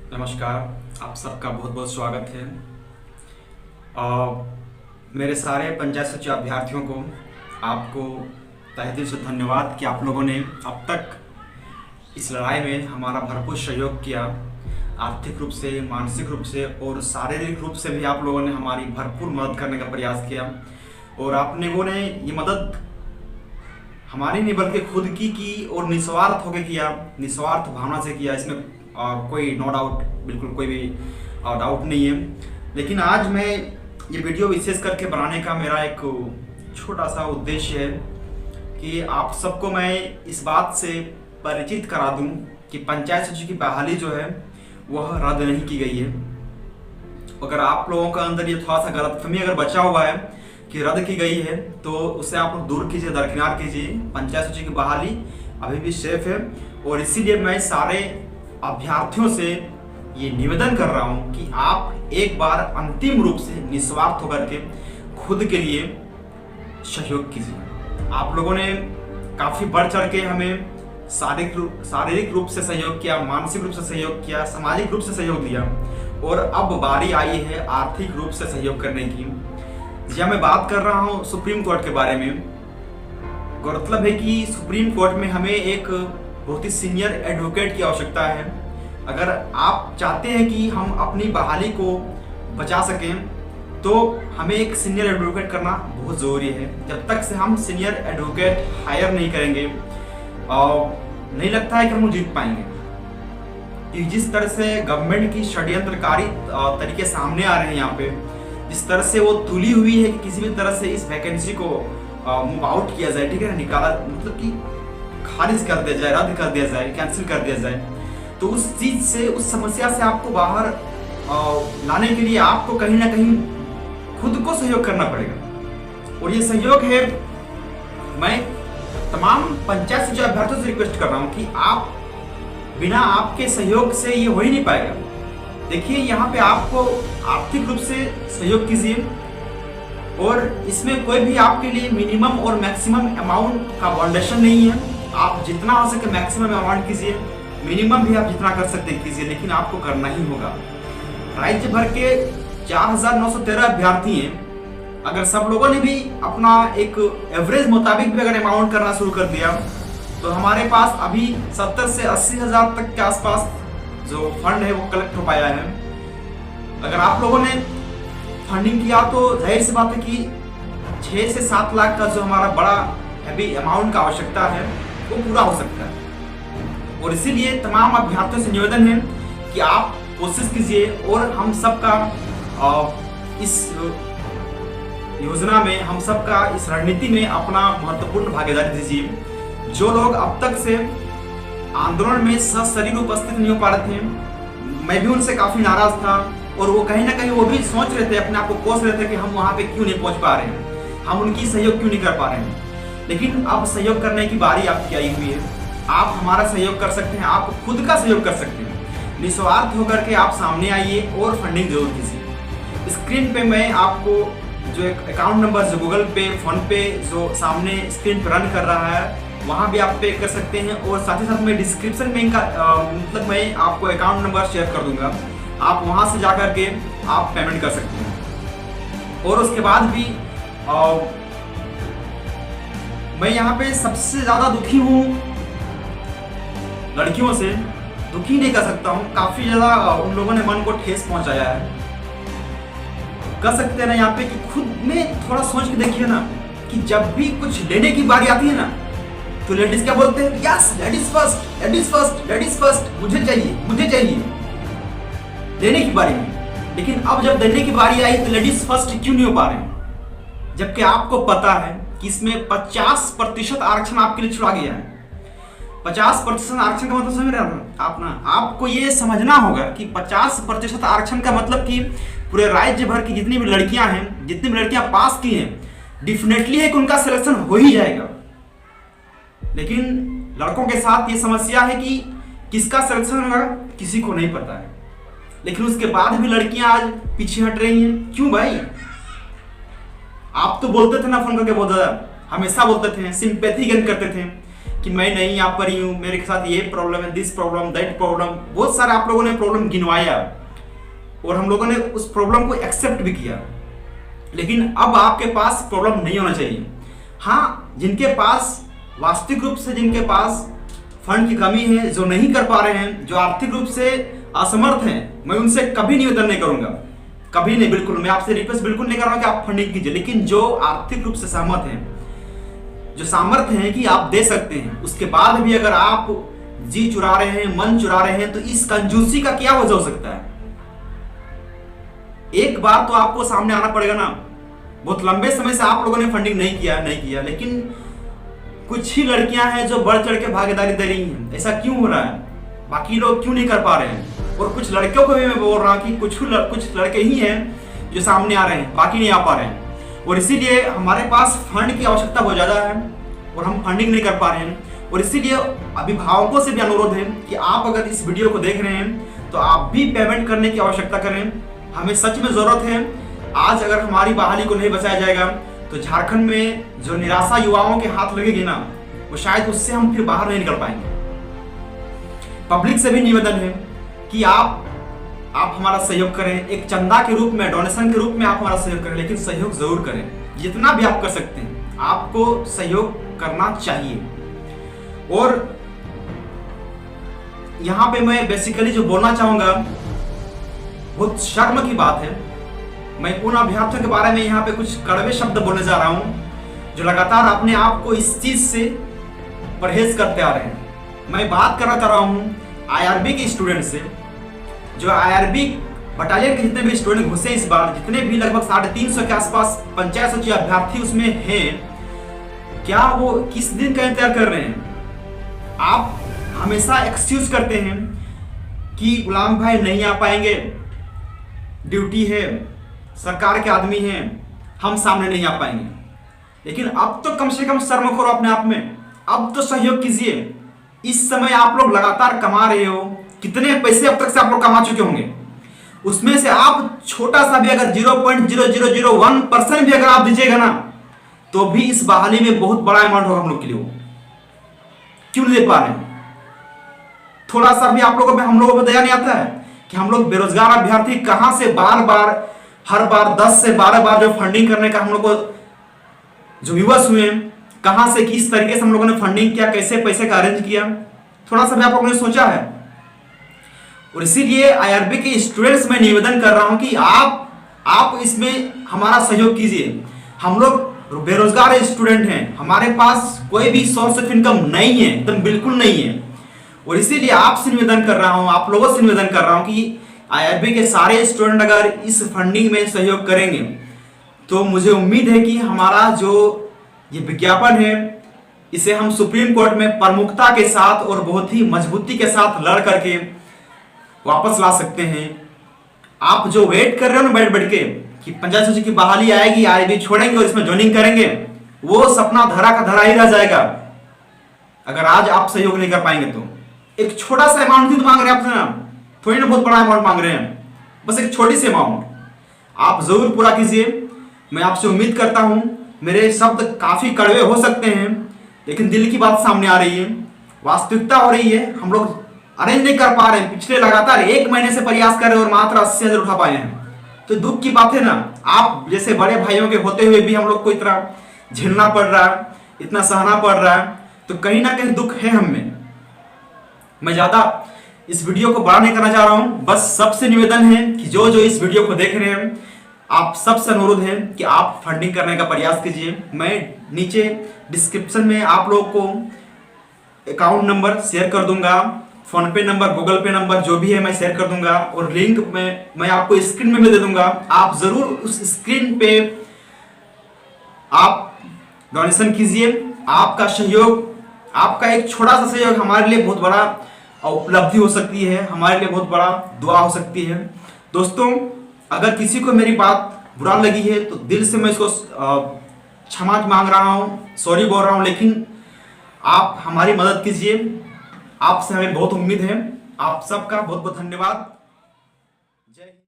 नमस्कार। आप सबका बहुत बहुत स्वागत है। मेरे सारे पंचायत सचिव अभ्यर्थियों को आपको तहे दिल से धन्यवाद कि आप लोगों ने अब तक इस लड़ाई में हमारा भरपूर सहयोग किया। आर्थिक रूप से, मानसिक रूप से और शारीरिक रूप से भी आप लोगों ने हमारी भरपूर मदद करने का प्रयास किया। और आप लोगों ने ये मदद हमारी नहीं बल्कि खुद की और निस्वार्थ होकर किया, निस्वार्थ भावना से किया। इसमें कोई नो डाउट, बिल्कुल कोई भी डाउट नहीं है। लेकिन आज मैं ये वीडियो विशेष करके बनाने का मेरा एक छोटा सा उद्देश्य है कि आप सबको मैं इस बात से परिचित करा दूं कि पंचायत सचिव की बहाली जो है वह रद्द नहीं की गई है। अगर आप लोगों का अंदर ये थोड़ा सा गलतफहमी अगर बचा हुआ है कि रद्द की गई है तो उसे आप लोग दूर कीजिए, दरकिनार कीजिए। पंचायत सचिव की बहाली अभी भी सेफ है। और इसीलिए मैं सारे अभ्यर्थियों से ये निवेदन कर रहा हूं कि आप एक बार अंतिम रूप से निस्वार्थ होकर के खुद के लिए सहयोग कीजिए। आप लोगों ने काफी बढ़ चढ़ के हमें शारीरिक रूप से सहयोग किया, मानसिक रूप से सहयोग किया, सामाजिक रूप से सहयोग दिया और अब बारी आई है आर्थिक रूप से सहयोग करने की। जब मैं बात कर रहा हूं सुप्रीम कोर्ट के बारे में, गौरतलब है कि सुप्रीम कोर्ट में हमें एक बहुत ही सीनियर एडवोकेट की आवश्यकता है। अगर आप चाहते हैं कि हम अपनी बहाली को बचा सकें तो हमें एक सीनियर एडवोकेट करना बहुत ज़रूरी है। जब तक से हम सीनियर एडवोकेट हायर नहीं करेंगे नहीं लगता है कि हम जीत पाएंगे। कि जिस तरह से गवर्नमेंट की षड्यंत्रकारी तरीके सामने आ रहे हैं यहाँ पे, जिस तरह से वो तुली हुई है कि किसी भी तरह से इस वैकेंसी को मूव आउट किया जाए, ठीक है ना, निकाला, मतलब कि खारिज कर दिया जाए, रद्द कर दिया जाए, कैंसिल कर दिया जाए। तो उस चीज से, उस समस्या से आपको बाहर लाने के लिए आपको कहीं ना कहीं खुद को सहयोग करना पड़ेगा। और ये सहयोग है, मैं तमाम पंचायत सचिव अभ्यर्थियों से रिक्वेस्ट कर रहा हूं कि आप बिना आपके सहयोग से ये हो ही नहीं पाएगा। देखिए, यहाँ पे आपको आर्थिक रूप से सहयोग कीजिए और इसमें कोई भी आपके लिए मिनिमम और मैक्सिमम अमाउंट का बाउंडेशन नहीं है। आप जितना हो सके मैक्सिमम अमाउंट कीजिए, मिनिमम भी आप जितना कर सकते हैं कीजिए, लेकिन आपको करना ही होगा। राज्य भर के 4913 अभ्यर्थी हैं। अगर सब लोगों ने भी अपना एक एवरेज मुताबिक भी अगर अमाउंट करना शुरू कर दिया तो हमारे पास अभी 70 से 80 हजार तक के आसपास जो फंड है वो कलेक्ट हो पाया है। अगर आप लोगों ने फंडिंग किया तो जाहिर सी बात है कि 6 से 7 लाख का जो हमारा बड़ा हैवी अमाउंट का आवश्यकता है वो पूरा हो सकता है। और इसीलिए तमाम अभ्यर्थियों से निवेदन है कि आप कोशिश कीजिए और हम सबका इस योजना में, हम सबका इस रणनीति में अपना महत्वपूर्ण भागीदारी दीजिए। जो लोग अब तक से आंदोलन में सशरीर उपस्थित नहीं हो पा रहे थे, मैं भी उनसे काफी नाराज था और वो कहीं ना कहीं वो भी सोच रहे थे, अपने आप को कोस रहे थे कि हम वहां पे क्यों नहीं पहुंच पा रहे हैं, हम उनकी सहयोग क्यों नहीं कर पा रहे हैं। लेकिन अब सहयोग करने की बारी आपकी आई हुई है। आप हमारा सहयोग कर सकते हैं, आप खुद का सहयोग कर सकते हैं। निस्वार्थ होकर के आप सामने आइए और फंडिंग जरूर कीजिए। स्क्रीन पे मैं आपको जो एक अकाउंट नंबर जो गूगल पे, फोन पे जो सामने स्क्रीन पर रन कर रहा है वहां भी आप पे कर सकते हैं। और साथ ही साथ मैं डिस्क्रिप्शन में इनका मतलब मैं आपको अकाउंट नंबर शेयर कर दूंगा, आप वहां से जाकर के आप पेमेंट कर सकते हैं। और उसके बाद भी मैं यहाँ पे सबसे ज्यादा दुखी हूँ लड़कियों से। दुखी नहीं कर सकता हूँ, काफी ज्यादा उन लोगों ने मन को ठेस पहुंचाया है। कर सकते हैं ना यहाँ पे कि खुद में थोड़ा सोच के देखिए ना कि जब भी कुछ लेने की बारी आती है ना तो लेडीज क्या बोलते हैं, yes ladies first, ladies first, ladies first, मुझे चाहिए, मुझे चाहिए देने की बारी में। लेकिन अब जब देने की बारी आई तो लेडीज फर्स्ट क्यों नहीं हो पा रहे, जबकि आपको पता है कि इसमें 50% आरक्षण आपके लिए छुड़ा गया है। 50% आरक्षण का मतलब समझ रहे हैं आप ना? आपको ये समझना होगा कि 50% आरक्षण का मतलब कि पूरे राज्य भर की जितनी भी लड़कियां हैं, जितनी भी लड़कियां पास की हैं, डेफिनेटली है कि उनका सिलेक्शन हो ही जाएगा। लेकिन लड़कों के साथ ये समस्या है कि किसका सिलेक्शन होगा किसी को नहीं पता है। लेकिन उसके बाद भी लड़कियां आज पीछे हट रही हैं। क्यों भाई? आप तो बोलते थे ना फोन करके, बहुत ज्यादा हमेशा बोलते थे, सिंपैथी गेन करते थे, कि मैं नहीं यहाँ पर ही हूँ, मेरे साथ ये प्रॉब्लम है, दिस प्रॉब्लम, दैट प्रॉब्लम, बहुत सारे आप लोगों ने प्रॉब्लम गिनवाया और हम लोगों ने उस प्रॉब्लम को एक्सेप्ट भी किया। लेकिन अब आपके पास प्रॉब्लम नहीं होना चाहिए। हाँ, जिनके पास वास्तविक रूप से जिनके पास फंड की कमी है, जो नहीं कर पा रहे हैं, जो आर्थिक रूप से असमर्थ हैं, मैं उनसे कभी निवेदन नहीं करूंगा, कभी नहीं, बिल्कुल मैं आपसे रिक्वेस्ट बिल्कुल नहीं कर रहा हूं कि आप फंडिंग कीजिए। लेकिन जो आर्थिक रूप से सहमत हैं, जो सामर्थ्य है कि आप दे सकते हैं, उसके बाद भी अगर आप जी चुरा रहे हैं, मन चुरा रहे हैं, तो इस कंजूसी का क्या वजह हो सकता है? एक बार तो आपको सामने आना पड़ेगा ना। बहुत लंबे समय से आप लोगों ने फंडिंग नहीं किया, लेकिन कुछ ही लड़कियां हैं जो बढ़ चढ़ के भागीदारी दे रही हैं। ऐसा क्यों हो रहा है? बाकी लोग क्यों नहीं कर पा रहे हैं? और कुछ लड़कियों को भी मैं बोल रहा हूं कि कुछ लड़के ही हैं जो सामने आ रहे हैं, बाकी नहीं आ पा रहे हैं। और इसीलिए हमारे पास फंड की आवश्यकता बहुत ज्यादा है और हम फंडिंग नहीं कर पा रहे हैं। और इसीलिए अभिभावकों से भी अनुरोध है कि आप अगर इस वीडियो को देख रहे हैं तो आप भी पेमेंट करने की आवश्यकता करें। हमें सच में जरूरत है। आज अगर हमारी बहाली को नहीं बचाया जाएगा तो झारखंड में जो निराशा युवाओं के हाथ लगेगी ना, वो शायद उससे हम फिर बाहर नहीं निकल पाएंगे। पब्लिक से भी निवेदन है कि आप हमारा सहयोग करें, एक चंदा के रूप में, डोनेशन के रूप में आप हमारा सहयोग करें, लेकिन सहयोग जरूर करें। जितना भी आप कर सकते हैं आपको सहयोग करना चाहिए। और यहां पे मैं बेसिकली जो बोलना चाहूंगा, बहुत शर्म की बात है, मैं उन अभ्यर्थियों के बारे में यहाँ पे कुछ कड़वे शब्द बोलने जा रहा हूँ जो लगातार अपने आप को इस चीज से परहेज करते आ रहे हैं। मैं बात करना चाह रहा हूँ आईआरबी के स्टूडेंट से। जो आईआरबी बटालियन के जितने भी स्टूडेंट घुसे इस बार, जितने भी लगभग 350 के आसपास पंचायत सचिव अभ्यर्थी उसमें हैं, क्या वो किस दिन का इंतजार कर रहे हैं? आप हमेशा एक्सक्यूज करते हैं कि गुलाम भाई नहीं आ पाएंगे, ड्यूटी है, सरकार के आदमी हैं, हम सामने नहीं आ पाएंगे। लेकिन अब तो कम से कम शर्म करो अपने आप में, अब तो सहयोग कीजिए। इस समय आप लोग लगातार कमा रहे हो, कितने पैसे अब तक से आप लोग कमा चुके होंगे, उसमें से आप छोटा सा भी अगर 0.0001% भी अगर आप दीजिएगा ना, तो भी इस बहाली में बहुत बड़ा अमाउंट होगा हम लोग के लिए। क्यों नहीं दे पा रहे हैं? थोड़ा सा भी आप लोगों में, हम लोगों को दया नहीं आता है कि हम लोग बेरोजगार अभ्यर्थी कहां से हर बार 10 से 12 बार जो फंडिंग करने का हम लोग को जो विवश हुए, कहां से किस तरीके से हम लोगों ने फंडिंग किया, कैसे पैसे का अरेंज किया, थोड़ा सा भी आप लोगों ने सोचा है? और इसीलिए आईआरबी के स्टूडेंट्स में निवेदन कर रहा हूं कि आप इसमें हमारा सहयोग कीजिए। हम लोग बेरोजगार स्टूडेंट हैं, हमारे पास कोई भी सोर्स ऑफ इनकम नहीं है, एकदम बिल्कुल नहीं है। और इसीलिए आपसे निवेदन कर रहा हूं, आप लोगों से निवेदन कर रहा हूं कि आईआरबी के सारे स्टूडेंट अगर इस फंडिंग में सहयोग करेंगे तो मुझे उम्मीद है कि हमारा जो ये विज्ञापन है, इसे हम सुप्रीम कोर्ट में प्रमुखता के साथ और बहुत ही मजबूती के साथ लड़ करके वापस ला सकते हैं। आप जो वेट कर रहे हो ना बैठ बैठ के कि पंचायत सचिव की बहाली आएगी, आईआरबी छोड़ेंगे और इसमें ज्वाइनिंग करेंगे, वो सपना धरा का धरा ही रह जाएगा अगर आज आप सहयोग नहीं कर पाएंगे तो। एक छोटा सा अमाउंट भी तो मांग रहे हैं आपसे ना, थोड़ी ना बहुत बड़ा अमाउंट मांग रहे हैं, बस एक छोटी सी अमाउंट आप जरूर पूरा कीजिए। मैं आपसे उम्मीद करता हूं, मेरे शब्द काफी कड़वे हो सकते हैं लेकिन दिल की बात सामने आ रही है, वास्तविकता हो रही है। हम लोग अरेंज नहीं कर पा रहे हैं, पिछले लगातार 1 महीने से प्रयास कर रहे हैं और मात्र 80,000 उठा पाए हैं, तो दुख की बात है ना। आप जैसे बड़े भाइयों के होते हुए भी हम लोग को इतना झेलना पड़ रहा है, इतना सहना पड़ रहा है, तो कहीं ना कहीं दुख है हम में। मैं ज्यादा इस वीडियो को बड़ा नहीं करना चाह रहा हूं, बस सबसे निवेदन है कि जो इस वीडियो को देख रहे हैं, आप सबसे अनुरोध है कि आप फंडिंग करने का प्रयास कीजिए। मैं नीचे डिस्क्रिप्शन में आप लोग को अकाउंट नंबर शेयर कर दूंगा, फोन पे नंबर, गूगल पे नंबर जो भी है मैं शेयर कर दूंगा, और लिंक मैं आपको स्क्रीन में भी दे दूंगा। आप जरूर उस स्क्रीन पे आप डोनेशन कीजिए। आपका सहयोग, आपका एक छोटा सा सहयोग हमारे लिए बहुत बड़ा उपलब्धि हो सकती है, हमारे लिए बहुत बड़ा दुआ हो सकती है। दोस्तों, अगर किसी को मेरी बात बुरा लगी है तो दिल से मैं इसको क्षमा मांग रहा हूँ, सॉरी बोल रहा हूँ, लेकिन आप हमारी मदद कीजिए। आपसे हमें बहुत उम्मीद है। आप सबका बहुत बहुत धन्यवाद।